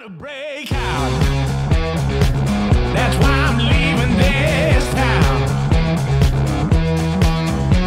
To break out. That's why I'm leaving this town.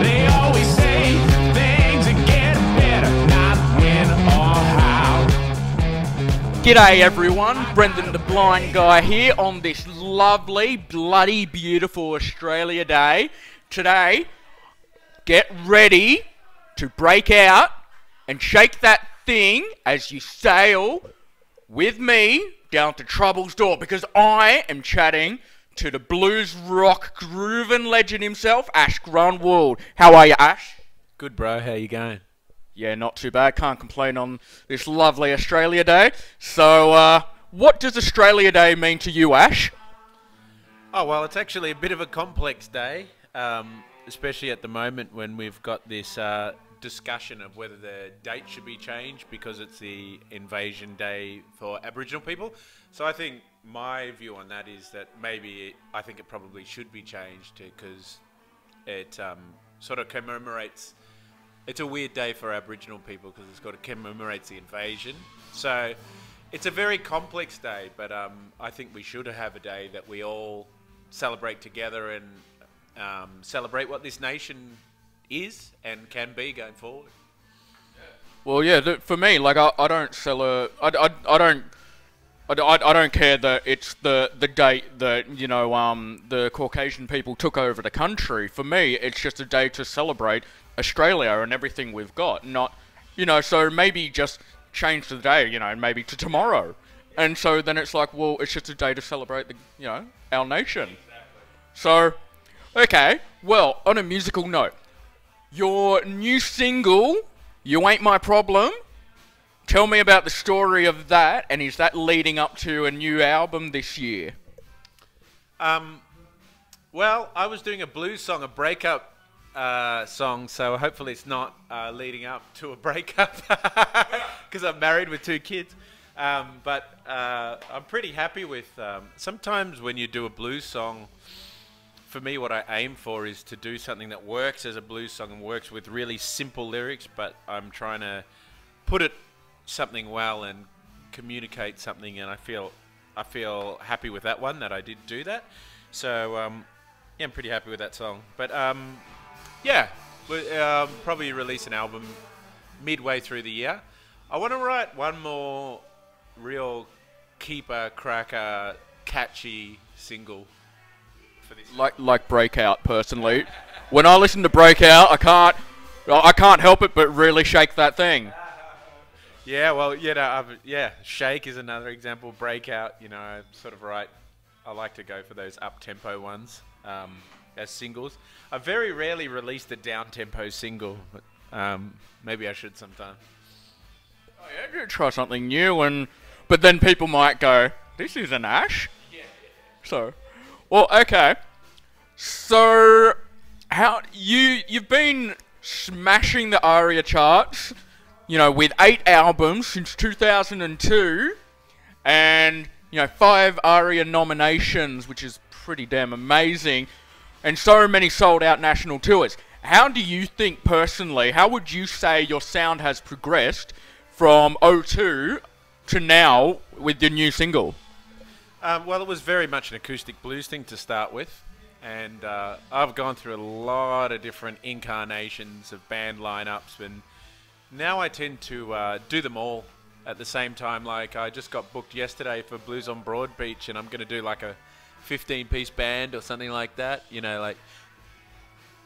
They always say things are getting better, not when or how. G'day everyone, Brendan the Blind Guy here on this lovely, bloody, beautiful Australia Day. Today, get ready to break out and shake that thing as you sail with me down to Trouble's door, because I am chatting to the blues rock groovin' legend himself, Ash Grunwald. How are you, Ash? Good, bro. How you going? Yeah, not too bad. Can't complain on this lovely Australia Day. So, what does Australia Day mean to you, Ash? Oh, well, it's actually a bit of a complex day, especially at the moment when we've got this discussion of whether the date should be changed because it's the invasion day for Aboriginal people. So I think my view on that is that I think it probably should be changed because it sort of commemorates. It's a weird day for Aboriginal people because it's got to commemorate the invasion. So it's a very complex day, but I think we should have a day that we all celebrate together and celebrate what this nation is and can be going forward. Well, yeah, for me, like, I don't care that it's the date that, you know, the Caucasian people took over the country. For me, it's just a day to celebrate Australia and everything we've got. Not, you know, so maybe just change the day, you know, maybe to tomorrow. And so then it's like, well, it's just a day to celebrate the, you know, our nation. So, okay, well, on a musical note, your new single, You Ain't My Problem, tell me about the story of that, and is that leading up to a new album this year? Well, I was doing a blues song, a breakup song, so hopefully it's not leading up to a breakup because I'm married with 2 kids. But I'm pretty happy with... sometimes when you do a blues song, for me, what I aim for is to do something that works as a blues song and works with really simple lyrics, but I'm trying to put it something well and communicate something, and I feel happy with that one, that I did do that. So, yeah, I'm pretty happy with that song. But, yeah, we'll probably release an album midway through the year. I want to write one more real keeper, cracker, catchy single. Like Breakout, personally. When I listen to Breakout, I can't help it but really shake that thing. Yeah, well, you know, Shake is another example. Breakout, you know, I like to go for those up-tempo ones as singles. I very rarely released a down-tempo single, but maybe I should sometime. Oh, yeah, try something new, but then people might go, this isn't Ash. Yeah. So... Well, okay. So, you've been smashing the ARIA charts, you know, with 8 albums since 2002, and, you know, 5 ARIA nominations, which is pretty damn amazing, and so many sold-out national tours. How do you think, personally, how would you say your sound has progressed from '02 to now with your new single? Well, it was very much an acoustic blues thing to start with, and I've gone through a lot of different incarnations of band lineups, and now I tend to do them all at the same time. Like, I just got booked yesterday for Blues on Broadbeach, and I'm going to do like a 15-piece band or something like that, you know, like...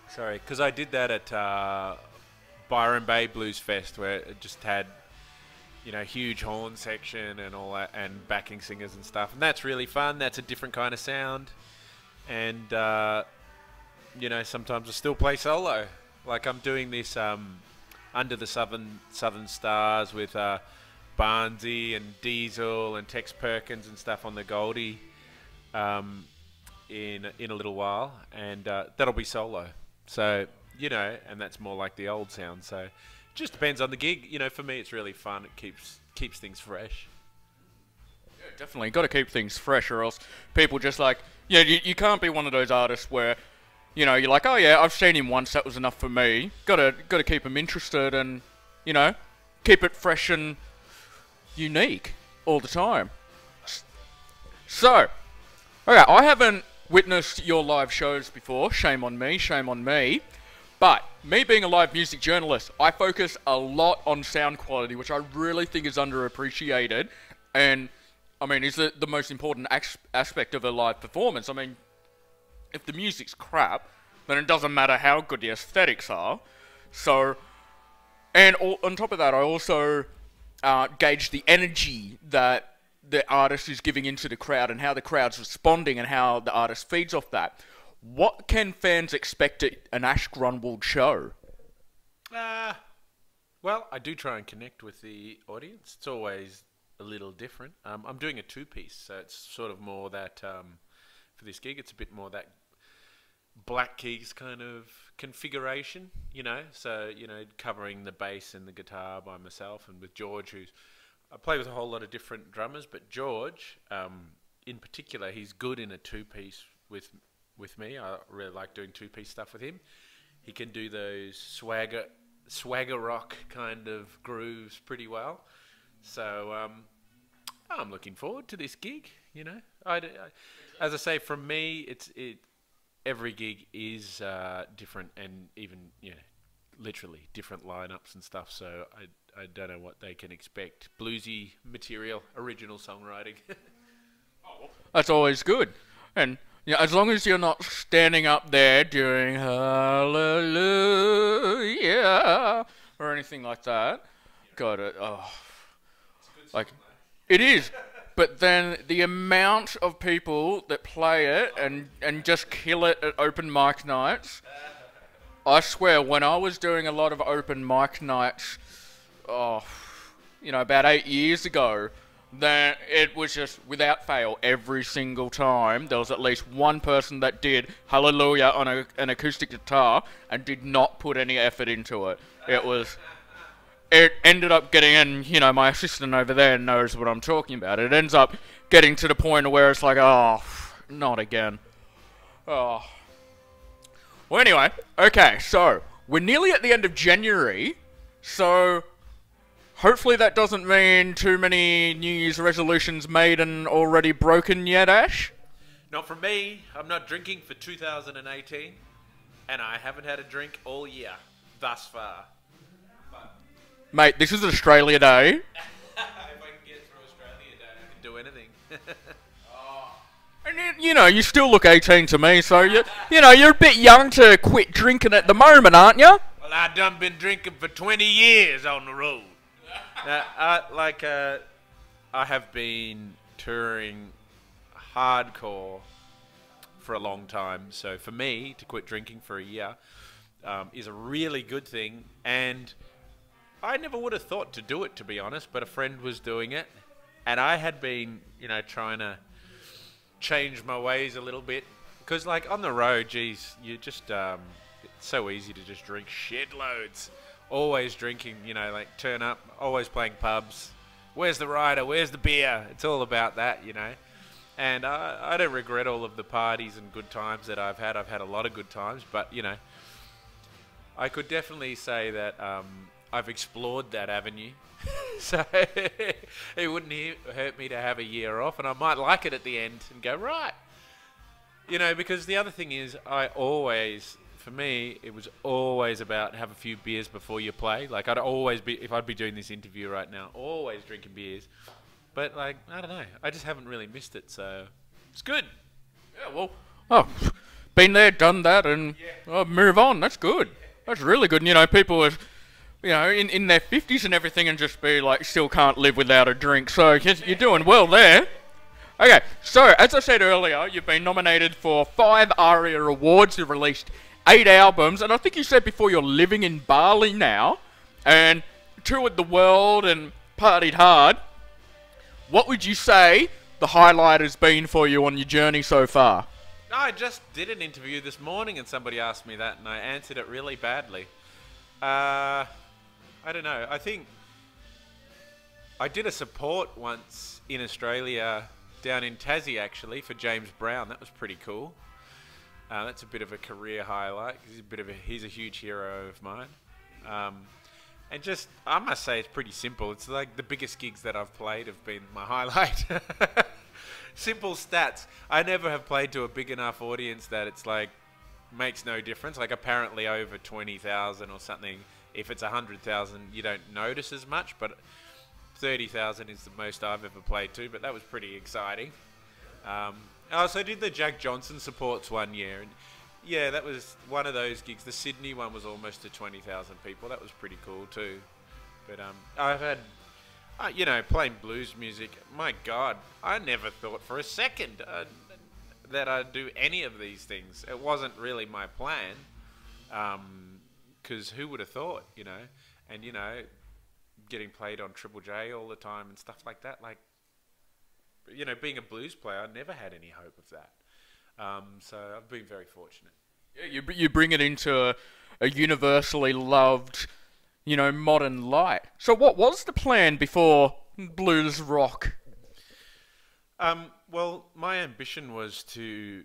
Sorry, because I did that at Byron Bay Blues Fest, where it just had... you know, huge horn section and all that, and backing singers and stuff. And that's really fun. That's a different kind of sound. And, you know, sometimes I still play solo. Like, I'm doing this Under the Southern Stars with Barnsey and Diesel and Tex Perkins and stuff on the Goldie in a little while. And that'll be solo. So, you know, and that's more like the old sound. So... just depends on the gig. You know, for me, it's really fun. It keeps things fresh. Yeah, definitely. Got to keep things fresh, or else people just like, you know, you can't be one of those artists where, you know, you're like, oh yeah, I've seen him once, that was enough for me. Got to keep him interested and, you know, keep it fresh and unique. all the time. So, okay, I haven't witnessed your live shows before. Shame on me, shame on me. But me being a live music journalist, I focus a lot on sound quality, which I really think is underappreciated. And, I mean, is the most important aspect of a live performance. I mean, if the music's crap, then it doesn't matter how good the aesthetics are. So, and on top of that, I also gauge the energy that the artist is giving into the crowd and how the crowd's responding and how the artist feeds off that. What can fans expect at an Ash Grunwald show? Well, I do try and connect with the audience. It's always a little different. I'm doing a two-piece, so it's sort of more that, for this gig, it's a bit more that Black Keys kind of configuration, you know, so, you know, covering the bass and the guitar by myself and with George, I play with a whole lot of different drummers, but George, in particular, he's good in a two-piece with me. I really like doing two-piece stuff with him. He can do those swagger rock kind of grooves pretty well. So I'm looking forward to this gig, you know. As I say, from me, every gig is different, and even, you know, literally different lineups and stuff. So I don't know what they can expect. Bluesy material, original songwriting. That's always good. And yeah, as long as you're not standing up there doing hallelujah or anything like that. Got it. Oh, like it is. But then the amount of people that play it and just kill it at open mic nights, I swear, when I was doing a lot of open mic nights, about 8 years ago, then it was just, without fail, every single time, there was at least one person that did Hallelujah on an acoustic guitar and did not put any effort into it. It ended up getting, and, you know, my assistant over there knows what I'm talking about. It ends up getting to the point where it's like, oh, not again. Oh. Well, anyway, okay, so, we're nearly at the end of January, so hopefully that doesn't mean too many New Year's resolutions made and already broken yet, Ash? Not for me. I'm not drinking for 2018, and I haven't had a drink all year, thus far. Mate, this is Australia Day. If I can get through Australia Day, I can do anything. And you know, you still look 18 to me, so you're a bit young to quit drinking at the moment, aren't you? Well, I done been drinking for 20 years on the road. I have been touring hardcore for a long time, so for me to quit drinking for a year is a really good thing, and I never would have thought to do it, to be honest, but a friend was doing it, and I had been, you know, trying to change my ways a little bit, because, like, on the road, geez, you just, it's so easy to just drink shitloads. Always drinking, you know, like, turn up, always playing pubs. Where's the rider? Where's the beer? It's all about that, you know. And I don't regret all of the parties and good times that I've had. I've had a lot of good times, but, you know, I could definitely say that I've explored that avenue. So it wouldn't hurt me to have a year off, and I might like it at the end and go, right. You know, because the other thing is, for me, it was always about have a few beers before you play. Like, I'd always be, if I'd be doing this interview right now, always drinking beers. But, like, I don't know. I just haven't really missed it, so it's good. Yeah, well, been there, done that, and move on. That's good. That's really good. And, you know, people are, you know, in their 50s and everything and just be like, still can't live without a drink. So you're doing well there. Okay, so as I said earlier, you've been nominated for 5 ARIA awards. You've released 8 albums, and I think you said before you're living in Bali now, and toured the world and partied hard. What would you say the highlight has been for you on your journey so far? I just did an interview this morning and somebody asked me that, and I answered it really badly. I don't know. I think I did a support once in Australia, down in Tassie actually, for James Brown. That was pretty cool. That's a bit of a career highlight. He's a huge hero of mine. And just, I must say, it's pretty simple. It's like the biggest gigs that I've played have been my highlight. Simple stats. I never have played to a big enough audience that it's like, makes no difference. Like apparently over 20,000 or something. If it's 100,000, you don't notice as much, but 30,000 is the most I've ever played to, but that was pretty exciting. I also did the Jack Johnson supports one year, and yeah, that was one of those gigs. The Sydney one was almost to 20,000 people. That was pretty cool too. But I've had, playing blues music. My God, I never thought for a second that I'd do any of these things. It wasn't really my plan, because who would have thought, And getting played on Triple J all the time and stuff like that. Like, being a blues player, I never had any hope of that. So I've been very fortunate. Yeah, you bring it into a universally loved, modern light. So what was the plan before blues rock? Well, my ambition was to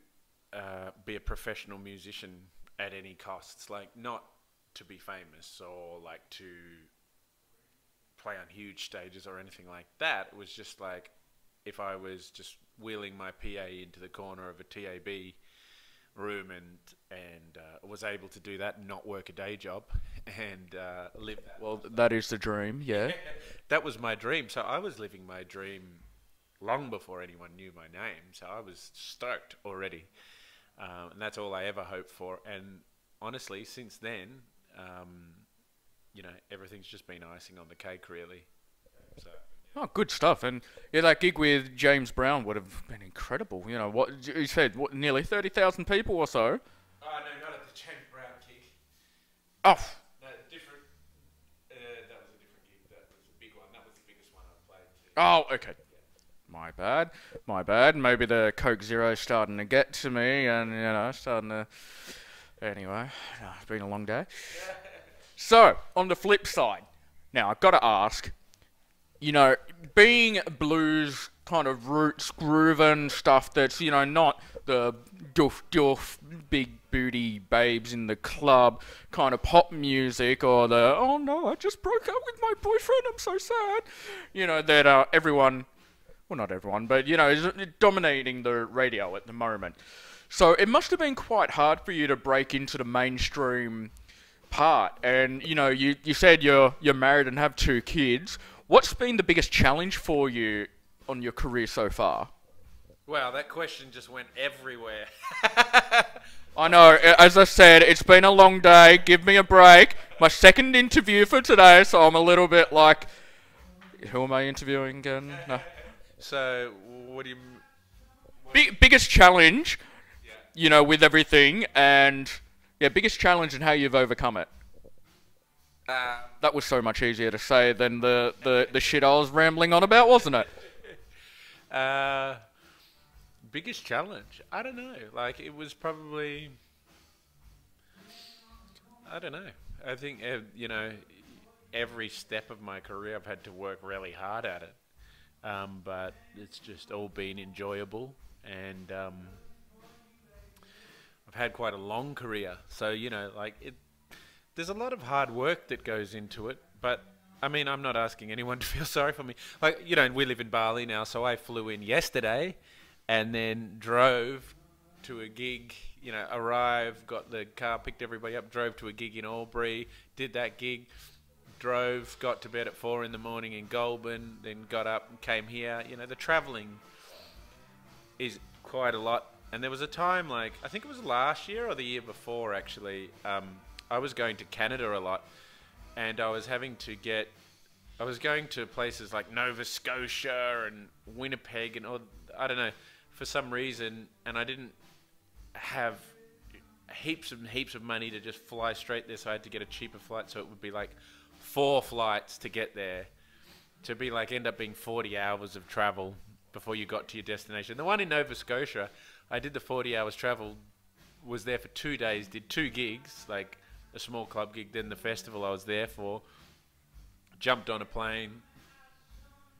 be a professional musician at any costs. Like, not to be famous or like to play on huge stages or anything like that. It was just like, if I was just wheeling my PA into the corner of a TAB room and was able to do that and not work a day job and live that. Well, that is the dream, yeah. That was my dream. So I was living my dream long before anyone knew my name. So I was stoked already. And that's all I ever hoped for. And honestly, since then, everything's just been icing on the cake, really. So. Oh, good stuff. And yeah, that gig with James Brown would have been incredible. What you said, nearly 30,000 people or so? Oh, no, not at the James Brown gig. Oh. No, different. That was a different gig. That was a big one. That was the biggest one I've played to. Oh, okay. My bad. Maybe the Coke Zero's starting to get to me and, starting to... Anyway, it's been a long day. So, on the flip side, now I've got to ask... being blues kind of roots, grooving stuff that's, not the doof, big booty babes in the club kind of pop music or the, oh no, I just broke up with my boyfriend, I'm so sad. That everyone, well not everyone, but, is dominating the radio at the moment. So it must have been quite hard for you to break into the mainstream part. And, you said you're married and have 2 kids. What's been the biggest challenge for you on your career so far? Wow, that question just went everywhere. I know, as I said, it's been a long day. Give me a break. My second interview for today, so I'm a little bit like, who am I interviewing again? No. So, what do you... Biggest challenge, with everything, and biggest challenge and how you've overcome it. That was so much easier to say than the shit I was rambling on about, wasn't it? Biggest challenge? I don't know. Like, it was probably... I don't know. I think, every step of my career I've had to work really hard at it. But it's just all been enjoyable. And I've had quite a long career. So, there's a lot of hard work that goes into it, but I mean, I'm not asking anyone to feel sorry for me. Like, we live in Bali now, so I flew in yesterday and then drove to a gig, arrived, got the car, picked everybody up, drove to a gig in Albury, did that gig, drove, got to bed at 4 in the morning in Goulburn, then got up and came here. The travelling is quite a lot. And there was a time, I think it was last year or the year before, actually, I was going to Canada a lot, and I was going to places like Nova Scotia and Winnipeg and I don't know, for some reason, and I didn't have heaps of money to just fly straight there, so I had to get a cheaper flight, so it would be 4 flights to get there, to be end up being 40 hours of travel before you got to your destination. The one in Nova Scotia, I did the 40 hours travel, was there for 2 days, did 2 gigs, a small club gig, then the festival I was there for, jumped on a plane,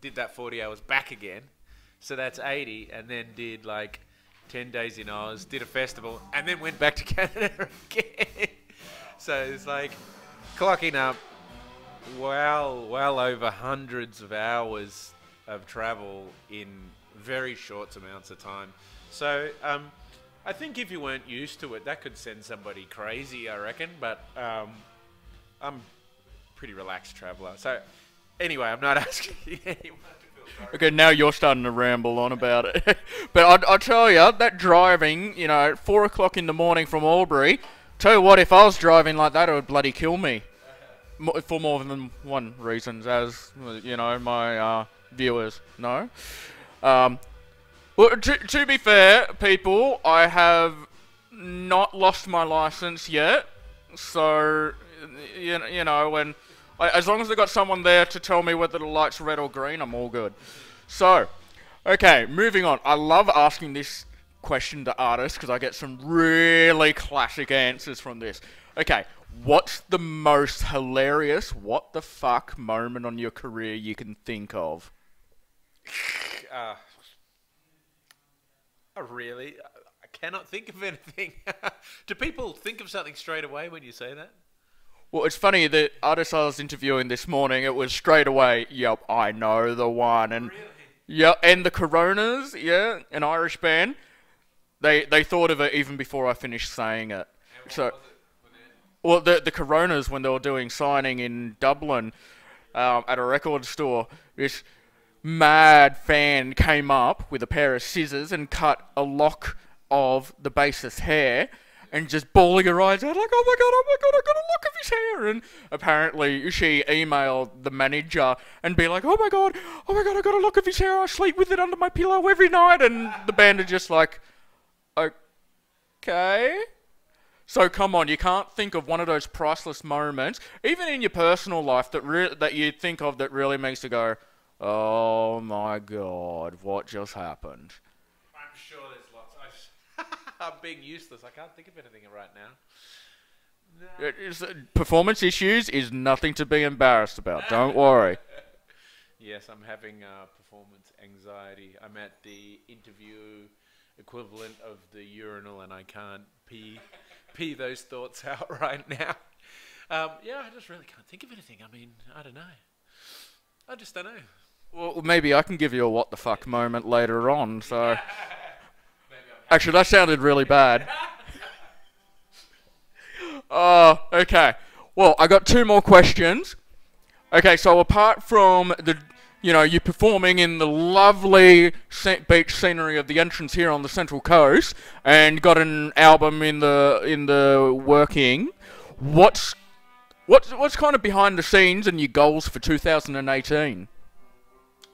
did that 40 hours back again, so that's 80, and then did 10 days in Oz, did a festival, and then went back to Canada again. So it's clocking up well over hundreds of hours of travel in very short amounts of time. So I think if you weren't used to it, that could send somebody crazy, I reckon. But I'm a pretty relaxed traveller. So anyway, I'm not asking anyone to feel sorry. Okay, now you're starting to ramble on about it. But I'll tell you, that driving, at 4 o'clock in the morning from Albury, tell you what, if I was driving like that, it would bloody kill me. For more than one reasons, as, my viewers know. Well, to be fair, people, I have not lost my license yet. So, when as long as I got someone there to tell me whether the light's red or green, I'm all good. So, okay, moving on. I love asking this question to artists because I get some really classic answers from this. Okay, what's the most hilarious what the fuck moment on your career you can think of? I cannot think of anything. Do people think of something straight away when you say that? Well, it's funny, the artist I was interviewing this morning, it was straight away, yep, I know the one. And Really? yeah, and the Coronas, yeah, an Irish band, they thought of it even before I finished saying it. So, well, the Coronas, when they were doing signing in Dublin at a record store, this mad fan came up with a pair of scissors and cut a lock of the bassist's hair and just bawling her eyes out like, oh my god, I got a lock of his hair. And apparently she emailed the manager and be like, oh my god, I got a lock of his hair, I sleep with it under my pillow every night. And the band are just like, okay. So come on, you can't think of one of those priceless moments, even in your personal life, that you think of that really makes you go, oh my god, what just happened? I'm sure there's lots. I'm being useless. I can't think of anything right now. No. Performance issues is nothing to be embarrassed about, don't worry. Yes, I'm having performance anxiety. I'm at the interview equivalent of the urinal and I can't pee those thoughts out right now. Yeah, I just really can't think of anything. I mean, I don't know. I just don't know. Well, maybe I can give you a what the fuck moment later on, so... Actually, that sounded really bad. Okay. Well, I got two more questions. Okay, so apart from you performing in the lovely beach scenery of the entrance here on the Central Coast, and got an album in the working, what's kind of behind the scenes and your goals for 2018?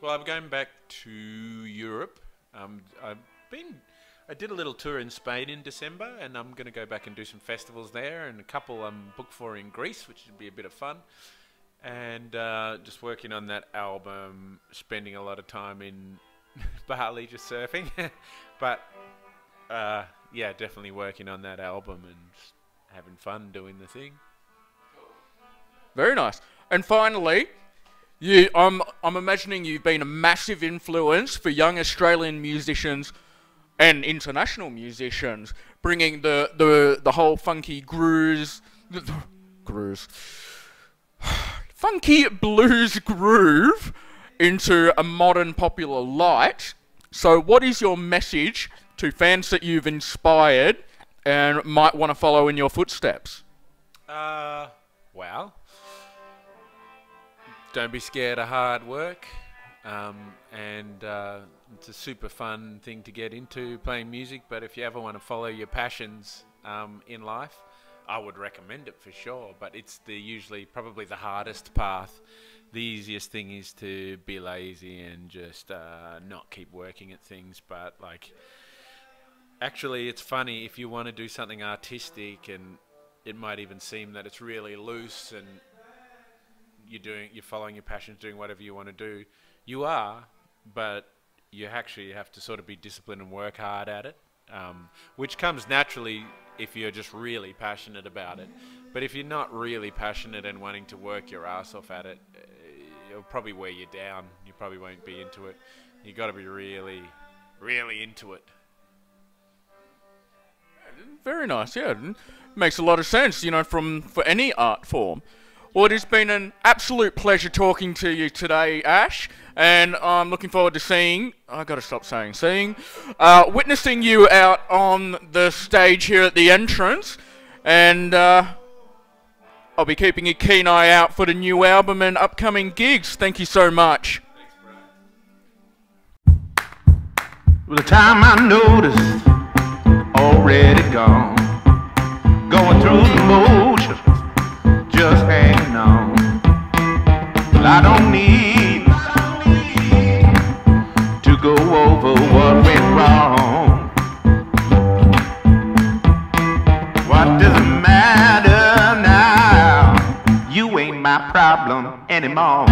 Well, I'm going back to Europe. I did a little tour in Spain in December, and I'm going to go back and do some festivals there, and a couple I'm booked for in Greece, which would be a bit of fun. And just working on that album, spending a lot of time in Bali just surfing. But yeah, definitely working on that album and just having fun doing the thing. Very nice. And finally, I'm imagining you've been a massive influence for young Australian musicians and international musicians, bringing the whole funky funky blues groove into a modern popular light. So what is your message to fans that you've inspired and might want to follow in your footsteps? Well, don't be scared of hard work. And it's a super fun thing to get into, playing music. But if you ever want to follow your passions in life, I would recommend it for sure. But it's usually probably the hardest path. The easiest thing is to be lazy and just not keep working at things. But actually, it's funny if you want to do something artistic, and it might even seem that it's really loose, and you're following your passions, doing whatever you want to do. You are, but you actually have to sort of be disciplined and work hard at it, which comes naturally if you're just really passionate about it. But if you're not really passionate and wanting to work your ass off at it, it'll probably wear you down. You probably won't be into it. You got to be really, really into it. Very nice, yeah. Makes a lot of sense, for any art form. Well, it has been an absolute pleasure talking to you today, Ash, and I'm looking forward to seeing, I gotta stop saying seeing, witnessing you out on the stage here at the entrance, and I'll be keeping a keen eye out for the new album and upcoming gigs. Thank you so much. Well, the time I noticed, already gone, going through the motions, just hanging on. Well, I don't need to go over what went wrong. What does it matter now? You ain't my problem anymore.